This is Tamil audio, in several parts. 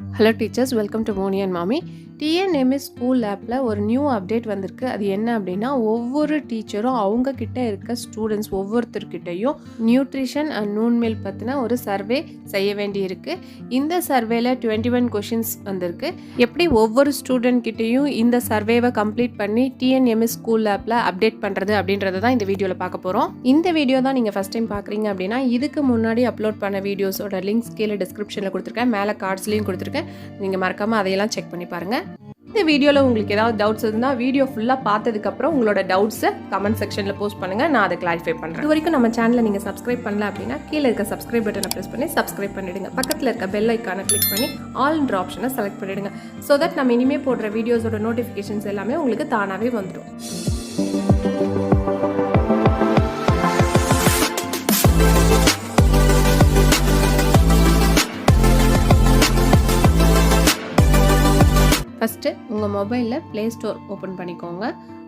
Hello teachers, welcome to Moni and Mami. TNMS school ஆப்பில் ஒரு நியூ அப்டேட் வந்திருக்கு. அது என்ன அப்படின்னா, ஒவ்வொரு டீச்சரும் அவங்க கிட்ட இருக்க ஸ்டூடெண்ட்ஸ் ஒவ்வொருத்தர்கிட்டையும் நியூட்ரிஷன் அண்ட் நூன்மேல் பற்றின ஒரு சர்வே செய்ய வேண்டியிருக்கு. இந்த சர்வேல 21 கொஷின்ஸ் வந்திருக்கு. எப்படி ஒவ்வொரு ஸ்டூடெண்ட் கிட்டையும் இந்த சர்வேவை கம்ப்ளீட் பண்ணி டிஎன்எம்எஸ் ஸ்கூல் ஆப்பில் அப்டேட் பண்ணுறது அப்படின்றத தான் இந்த வீடியோவில் பார்க்க போகிறோம். இந்த வீடியோ தான் நீங்கள் ஃபஸ்ட் டைம் பார்க்குறீங்க அப்படின்னா, இதுக்கு முன்னாடி அப்லோட் பண்ண வீடியோஸோட லிங்க்ஸ் கீழே டிஸ்கிரிப்ஷனில் கொடுத்துருக்கேன், மேலே கார்ட்ஸ்லையும் கொடுத்துருக்கேன். நீங்கள் மறக்காமல் அதையெல்லாம் செக் பண்ணி பாருங்கள். இந்த வீடியோவில் உங்களுக்கு ஏதாவது டவுட்ஸ் இருந்தால் வீடியோ ஃபுல்லாக பார்த்ததுக்கப்புறம் உங்களோட டவுட்ஸை கமெண்ட் செக்ஷனில் போஸ்ட் பண்ணுங்கள், நான் அதை கிளாரிஃபை பண்ணுறேன். இது வரைக்கும் நம்ம சேனலை நீங்கள் சப்ஸ்கிரைப் பண்ணல அப்படின்னா கீழே இருக்க சப்ஸ்கிரைப் பட்டனை ப்ரெஸ் பண்ணி சப்ஸ்கிரைப் பண்ணிவிடுங்க. பக்கத்தில் இருக்க பெல் ஐக்கானை கிளிக் பண்ணி ஆல்ன்ற ஆப்ஷனை செலக்ட் பண்ணிவிடுங்க. ஸோ தட் நம்ம இனிமேல் போடுற வீடியோஸோட நோட்டிஃபிகேஷன்ஸ் எல்லாமே உங்களுக்கு தானாகவே வந்துடும். ஃபஸ்ட்டு உங்கள் மொபைலில் ப்ளே ஸ்டோர் ஓப்பன் பண்ணிக்கோங்க.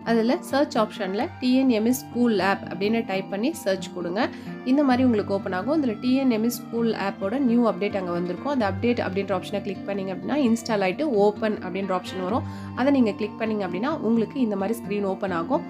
அதில் சர்ச் ஆப்ஷனில் டிஎன்எம்எஸ் ஸ்கூல் ஆப் அப்படின்னு டைப் பண்ணி சர்ச் கொடுங்க. இந்த மாதிரி உங்களுக்கு ஓப்பன் ஆகும். இதில் டிஎன்எம்எஸ் ஸ்கூல் ஆப்போட நியூ அப்டேட் அங்கே வந்திருக்கும். அந்த அப்டேட் அப்படின்ற ஆப்ஷனை கிளிக் பண்ணிங்க அப்படின்னா இன்ஸ்டால் ஆகிட்டு ஓப்பன் அப்படின்ற ஆப்ஷன் வரும். அதை நீங்கள் கிளிக் பண்ணிங்க அப்படின்னா உங்களுக்கு இந்த மாதிரி ஸ்க்ரீன் ஓப்பன் ஆகும்.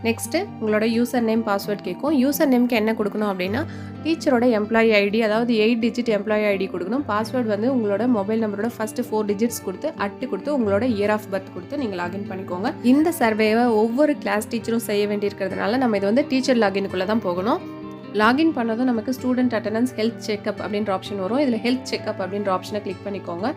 நெக்ஸ்ட்டு உங்களோட யூசர் நேம் பாஸ்வேர்ட் கேட்கும். யூசர் நேம்க்கு என்ன கொடுக்கணும் அப்படின்னா டீச்சரோட எம்ப்ளாயி ஐடி, அதாவது 8 டிஜிட் எம்ப்ளாயி ஐடி கொடுக்கணும். பாஸ்வேர்டு வந்து உங்களோட மொபைல் நம்பரோட ஃபஸ்ட்டு 4 டிஜிட்ஸ் கொடுத்து கொடுத்து உங்களோட இயர் ஆஃப் பர்த் கொடுத்து நீங்கள் லாகின் பண்ணிக்கோங்க. இந்த சர்வேவை ஒவ்வொரு கிளாஸ் டீச்சரும் செய்ய வேண்டியிருக்கிறதுனால நம்ம இது வந்து டீச்சர் லாகினுக்குள்ளே தான் போகணும். லாகின் பண்ணதும் நமக்கு ஸ்டூடெண்ட் அட்டண்டன்ஸ் ஹெல்த் செக்அப் அப்படின்ற ஆப்ஷன் வரும். இதில் ஹெல்த் செக்அப் அப்படின்ற ஆப்ஷனை கிளிக் பண்ணிக்கோங்க.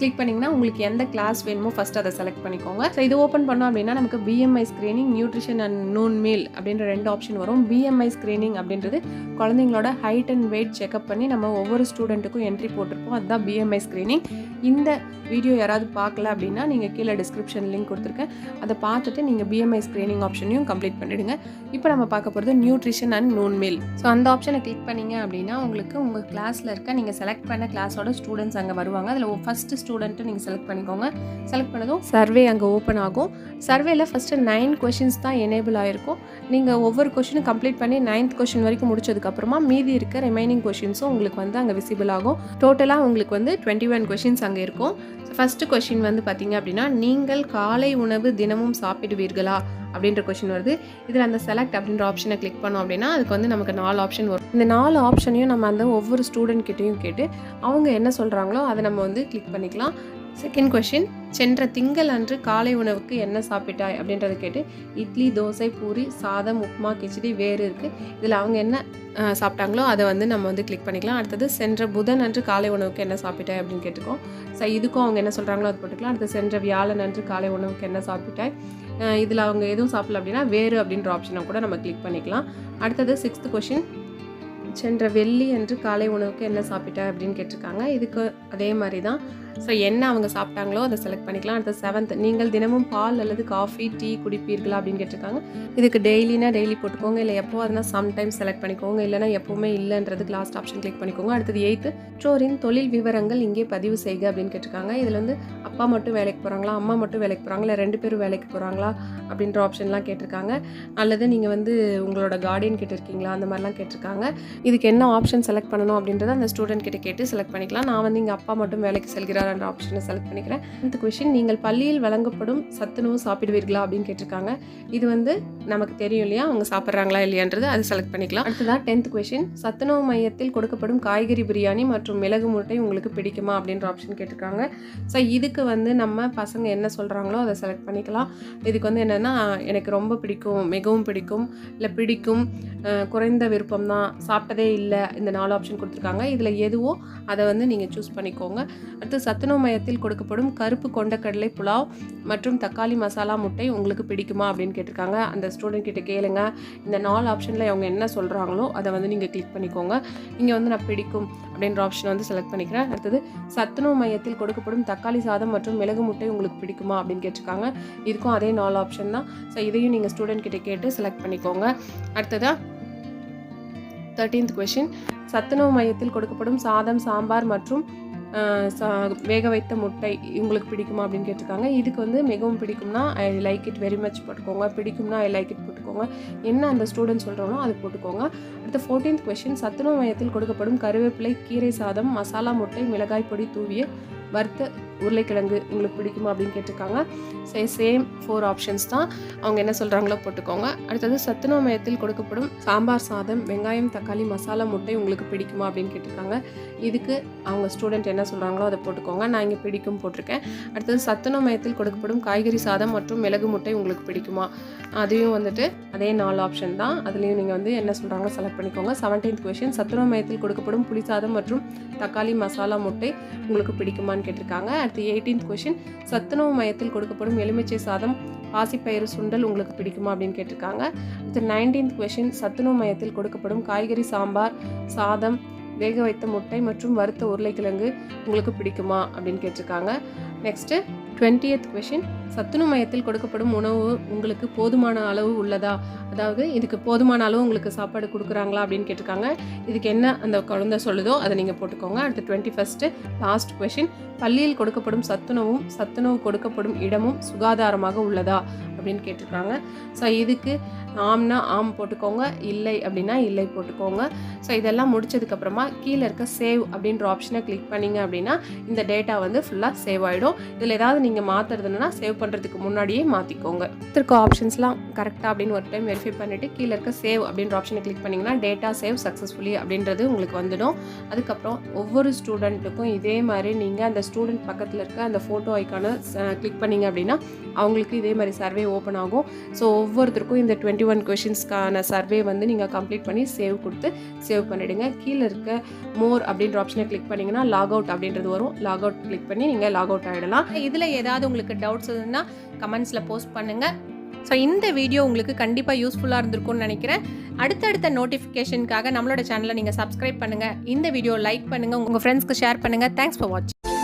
கிளிக் பண்ணிங்கன்னா உங்களுக்கு எந்த கிளாஸ் வேணுமோ ஃபஸ்ட் அதை செலக்ட் பண்ணிக்கோங்க. ஸோ இது ஓப்பன் பண்ணோம் அப்படின்னா நமக்கு BMI screening, nutrition and noon meal அப்படின்ற 2 ஆப்ஷன் வரும். பிஎம்ஐ ஸ்க்ரீனிங் அப்படின்றது குழந்தைங்களோட ஹைட் அண்ட் வெயிட் செக்அப் பண்ணி நம்ம ஒவ்வொரு ஸ்டூடெண்ட்டுக்கும் என்ட்ரி போட்டிருப்போம். அதுதான் பிஎம்ஐ ஸ்க்ரீனிங். இந்த வீடியோ யாராவது பார்க்கல அப்படின்னா நீங்கள் கீழே டிஸ்கிரிப்ஷன் லிங்க் கொடுத்துருக்கேன், அதை பார்த்துட்டு நீங்கள் பிஎம்ஐ ஸ்க்ரீனிங் ஆப்ஷனையும் கம்ப்ளீட் பண்ணிவிடுங்க. இப்போ நம்ம பார்க்க போகிறது nutrition and noon meal. So அந்த ஆப்ஷனை கிளிக் பண்ணிங்க அப்படின்னா உங்களுக்கு உங்கள் கிளாஸில் இருக்க நீங்கள் செலக்ட் பண்ண கிளாஸோட ஸ்டூடெண்ட்ஸ் அங்கே வருவாங்க. அதில் ஃபஸ்ட்டு ஸ்டூடெண்ட்டு நீங்கள் செலக்ட் பண்ணிக்கோங்க. செலக்ட் பண்ணதும் சர்வே அங்கே ஓப்பன் ஆகும். சர்வேல ஃபஸ்ட்டு 9 கொஷின்ஸ் தான் எனேபிள் ஆகிருக்கும். நீங்கள் ஒவ்வொரு கொஷினும் கம்ப்ளீட் பண்ணி 9th கொஷின் வரைக்கும் முடிச்சதுக்கப்புறமா மீதி இருக்க ரிமைனிங் கொஷின்ஸும் உங்களுக்கு வந்து அங்கே விசிபிள் ஆகும். டோட்டலாக உங்களுக்கு வந்து 21 கொஷின்ஸ் அங்கே இருக்கும். ஃபஸ்ட்டு கொஷின் வந்து பார்த்தீங்க அப்படின்னா, நீங்கள் காலை உணவு தினமும் சாப்பிடுவீர்களா அப்படின்ற கொஷின் வருது. இதில் அந்த செலக்ட் அப்படின்ற ஆப்ஷனை கிளிக் பண்ணோம் அப்படின்னா அதுக்கு வந்து நமக்கு 4 ஆப்ஷன் வரும். இந்த 4 ஆப்ஷனையும் நம்ம அந்த ஒவ்வொரு ஸ்டூடெண்ட் கிட்டையும் கேட்டு அவங்க என்ன சொல்கிறாங்களோ அதை நம்ம வந்து கிளிக் பண்ணிக்கலாம். செகண்ட் கொஷின், சென்ற திங்கள் அன்று காலை உணவுக்கு என்ன சாப்பிட்டாய் அப்படின்றத கேட்டு இட்லி, தோசை, பூரி, சாதம், உப்மா, கிச்சடி வேறு இருக்குது. இதில் அவங்க என்ன சாப்பிட்டாங்களோ அதை வந்து நம்ம வந்து கிளிக் பண்ணிக்கலாம். அடுத்தது சென்ற புதன் அன்று காலை உணவுக்கு என்ன சாப்பிட்டாய் அப்படின்னு கேட்டுக்கோம். ஸோ இதுக்கும் அவங்க என்ன சொல்கிறாங்களோ அது போட்டுக்கலாம். அடுத்து சென்ற வியாழன் அன்று காலை உணவுக்கு என்ன சாப்பிட்டாய், இதில் அவங்க எதுவும் சாப்பிடல அப்படின்னா வேறு அப்படின்ற ஆப்ஷனை கூட நம்ம கிளிக் பண்ணிக்கலாம். அடுத்தது 6th கொஷின், சென்ற வெள்ளி அன்று காலை உணவுக்கு என்ன சாப்பிட்டாய் அப்படின்னு கேட்டிருக்காங்க. இதுக்கு அதே மாதிரி தான். ஸோ என்ன அவங்க சாப்பிட்டாங்களோ அதை செலக்ட் பண்ணிக்கலாம். அடுத்த 7th, நீங்கள் தினமும் பால் அல்லது காஃபி, டீ குடிப்பீர்களா அப்படின்னு கேட்டிருக்காங்க. இதுக்கு டெய்லினா டெய்லி போட்டுக்கோங்க, இல்லை எப்போ அதுனா சம்டைம்ஸ் செலக்ட் பண்ணிக்கோங்க, இல்லைனா எப்போவுமே இல்லைன்றதுக்கு லாஸ்ட் ஆப்ஷன் கிளிக் பண்ணிக்கோங்க. அடுத்தது 8th, பெற்றோரின் தொழில் விவரங்கள் இங்கே பதிவு செய்க அப்படின்னு கேட்டிருக்காங்க. இதில் வந்து அப்பா மட்டும் வேலைக்கு போகிறாங்களா, அம்மா மட்டும் வேலைக்கு போகிறாங்களா, 2 பேரும் வேலைக்கு போகிறாங்களா அப்படின்ற ஆப்ஷன்லாம் கேட்டிருக்காங்க. அல்லது நீங்கள் வந்து உங்களோட கார்டியன் கிட்ட இருக்கீங்களா அந்த மாதிரிலாம் கேட்டிருக்காங்க. இதுக்கு என்ன ஆப்ஷன் செலக்ட் பண்ணணும் அப்படின்றத அந்த ஸ்டூடெண்ட் கிட்ட கேட்டு செலக்ட் பண்ணிக்கலாம். நான் வந்து இங்கே அப்பா மட்டும் வேலைக்கு செல்கிறார் என்ற ஆப்ஷனை செலக்ட் பண்ணிக்கிறேன். இந்த கொஷின், நீங்கள் பள்ளியில் வழங்கப்படும் சத்துணவு சாப்பிடுவீர்களா அப்படின்னு கேட்டிருக்காங்க. இது வந்து நமக்கு தெரியும் இல்லையா அவங்க சாப்பிட்றாங்களா இல்லையான்றது, அதை செலக்ட் பண்ணிக்கலாம். அடுத்ததான் 10th கொஷின், சத்துணவு மையத்தில் கொடுக்கப்படும் காய்கறி பிரியாணி மற்றும் மிளகு முட்டை உங்களுக்கு பிடிக்குமா அப்படின்ற ஆப்ஷன் கேட்டிருக்காங்க. ஸோ இதுக்கு வந்து நம்ம பசங்க என்ன சொல்கிறாங்களோ அதை செலக்ட் பண்ணிக்கலாம். இதுக்கு வந்து என்னென்னா எனக்கு ரொம்ப பிடிக்கும், மிகவும் பிடிக்கும், இல்லை பிடிக்கும், குறைந்த விருப்பம் தான், சாப்பிட்டதே இல்லை, இந்த 4 ஆப்ஷன் கொடுத்துருக்காங்க. இதில் எதுவோ அதை வந்து நீங்கள் சூஸ் பண்ணிக்கோங்க. அடுத்து சத்துணவு மையத்தில் கொடுக்கப்படும் கருப்பு கொண்டக்கடலை புலாவ் மற்றும் தக்காளி மசாலா முட்டை உங்களுக்கு பிடிக்குமா அப்படின்னு கேட்டிருக்காங்க. அந்த ஸ்டூடெண்ட் கிட்ட கேளுங்க. இந்த 4 ஆப்ஷனில் அவங்க என்ன சொல்கிறாங்களோ அதை வந்து நீங்கள் கிளிக் பண்ணிக்கோங்க. இங்கே வந்து நான் பிடிக்கும் அப்படின்ற ஆப்ஷனை வந்து செலக்ட் பண்ணிக்கிறேன். அடுத்தது சத்துணவு மையத்தில் கொடுக்கப்படும் தக்காளி சாதம் மற்றும் மிளகு முட்டை உங்களுக்கு பிடிக்குமா அப்படின்னு கேட்டிருக்காங்க. இதுக்கும் அதே 4 ஆப்ஷன் தான். ஸோ இதையும் நீங்கள் ஸ்டூடெண்ட் கிட்ட கேட்டு செலக்ட் பண்ணிக்கோங்க. அடுத்ததாக 13th கொஷின், சத்துணவு மையத்தில் கொடுக்கப்படும் சாதம், சாம்பார் மற்றும் வேக வைத்த முட்டை உங்களுக்கு பிடிக்குமா அப்படின்னு கேட்டிருக்காங்க. இதுக்கு வந்து மிகவும் பிடிக்கும்னா I like it very much போட்டுக்கோங்க, பிடிக்கும்னா ஐ லைக் இட் போட்டுக்கோங்க, என்ன அந்த ஸ்டூடெண்ட் சொல்கிறாங்களோ அது போட்டுக்கோங்க. அடுத்த 14th கொஷின், சத்துணவு மையத்தில் கொடுக்கப்படும் கருவேப்பிலை, கீரை சாதம், மசாலா முட்டை, மிளகாய் பொடி தூவிய வறுத்த உருளைக்கிழங்கு உங்களுக்கு பிடிக்குமா அப்படின்னு கேட்டிருக்காங்க. சேம் 4 ஆப்ஷன்ஸ் தான். அவங்க என்ன சொல்கிறாங்களோ போட்டுக்கோங்க. அடுத்தது சத்துணவு மையத்தில் கொடுக்கப்படும் சாம்பார் சாதம், வெங்காயம், தக்காளி, மசாலா, முட்டை உங்களுக்கு பிடிக்குமா அப்படின்னு கேட்டிருக்காங்க. இதுக்கு அவங்க ஸ்டூடெண்ட் என்ன சொல்கிறாங்களோ அதை போட்டுக்கோங்க. நான் இங்கே பிடிக்கும் போட்டிருக்கேன். அடுத்தது சத்துணவு மையத்தில் கொடுக்கப்படும் காய்கறி சாதம் மற்றும் மிளகு முட்டை உங்களுக்கு பிடிக்குமா, அதையும் வந்துட்டு அதே 4 ஆப்ஷன் தான். அதுலேயும் நீங்கள் வந்து என்ன சொல்கிறாங்களோ செலக்ட் பண்ணிக்கோங்க. 17th கொஷின் சத்துணவு மையத்தில் கொடுக்கப்படும் புளி சாதம் மற்றும் தக்காளி, மசாலா, முட்டை உங்களுக்கு பிடிக்குமான்னு கேட்டிருக்காங்க. அடுத்து 18th கொஷின் சத்துணவு மையத்தில் கொடுக்கப்படும் எலுமிச்சை சாதம், பாசிப்பயிறு சுண்டல் உங்களுக்கு பிடிக்குமா அப்படின்னு கேட்டிருக்காங்க. அடுத்து 19th கொஷின் சத்துணவு மையத்தில் கொடுக்கப்படும் காய்கறி சாம்பார் சாதம், வேக வைத்த முட்டை மற்றும் வறுத்த உருளைக்கிழங்கு உங்களுக்கு பிடிக்குமா அப்படின்னு கேட்டிருக்காங்க. நெக்ஸ்ட்டு 20th கொஷின் சத்துணவு மையத்தில் கொடுக்கப்படும் உணவு உங்களுக்கு போதுமான அளவு உள்ளதா, அதாவது இதுக்கு போதுமான அளவு உங்களுக்கு சாப்பாடு கொடுக்குறாங்களா அப்படின்னு கேட்டிருக்காங்க. இதுக்கு என்ன அந்த குழந்தை சொல்லுதோ அதை நீங்கள் போட்டுக்கோங்க. அடுத்து 21st லாஸ்ட் கொஷின் பள்ளியில் கொடுக்கப்படும் சத்துணவு கொடுக்கப்படும் இடமும் சுகாதாரமாக உள்ளதா அப்படின்னு கேட்டிருக்காங்க. ஸோ இதுக்கு ஆம்னா ஆம் போட்டுக்கோங்க, இல்லை அப்படின்னா இல்லை போட்டுக்கோங்க. ஸோ இதெல்லாம் முடிச்சதுக்கப்புறமா கீழே இருக்க சேவ் அப்படின்ற ஆப்ஷனை கிளிக் பண்ணிங்க அப்படின்னா இந்த டேட்டா வந்து ஃபுல்லாக சேவ் ஆகிடும். இதில் ஏதாவது நீங்கள் மாற்றுறதுன்னா சேவ் பண்ணுறதுக்கு முன்னாடியே மாற்றிக்கோங்க. இருக்க ஆப்ஷன்ஸ்லாம் கரெக்டாக அப்படின்னு ஒரு டைம் வெரிஃபை பண்ணிவிட்டு கீழே இருக்க சேவ் அப்படின்ற ஆப்ஷனை கிளிக் பண்ணிங்கன்னா டேட்டா சேவ் சக்ஸஸ்ஃபுல்லி அப்படின்றது உங்களுக்கு வந்துடும். அதுக்கப்புறம் ஒவ்வொரு ஸ்டூடெண்ட்டுக்கும் இதே மாதிரி நீங்கள் அந்த ஸ்டூடெண்ட் பக்கத்தில் இருக்க அந்த ஃபோட்டோ ஐக்கானை கிளிக் பண்ணிங்க அப்படின்னா அவங்களுக்கு இதே மாதிரி சர்வே ஓப்பன் ஆகும். ஸோ ஒவ்வொருத்தருக்கும் இந்த 21 கொஷின்ஸ்க்கான சர்வே வந்து நீங்கள் கம்ப்ளீட் பண்ணி சேவ் கொடுத்து சேவ் பண்ணிவிடுங்க. கீழே இருக்க மோர் அப்படின்ற ஆப்ஷனை கிளிக் பண்ணிங்கன்னா லாக் அவுட் அப்படின்றது வரும். லாக் அவுட் கிளிக் பண்ணி நீங்கள் லாக் அவுட் ஆகிடலாம். இதில் ஏதாவது உங்களுக்கு டவுட்ஸ் இருந்தால் கமெண்ட்ஸில் போஸ்ட் பண்ணுங்கள். ஸோ இந்த வீடியோ உங்களுக்கு கண்டிப்பாக யூஸ்ஃபுல்லாக இருந்திருக்கும்னு நினைக்கிறேன். அடுத்தடுத்த நோட்டிஃபிகேஷனுக்காக நம்மளோட சேனலை நீங்கள் சப்ஸ்கிரைப் பண்ணுங்கள். இந்த வீடியோ லைக் பண்ணுங்கள், உங்கள் ஃப்ரெண்ட்ஸ்க்கு ஷேர் பண்ணுங்கள். தேங்க்ஸ் ஃபார் வாட்சிங்.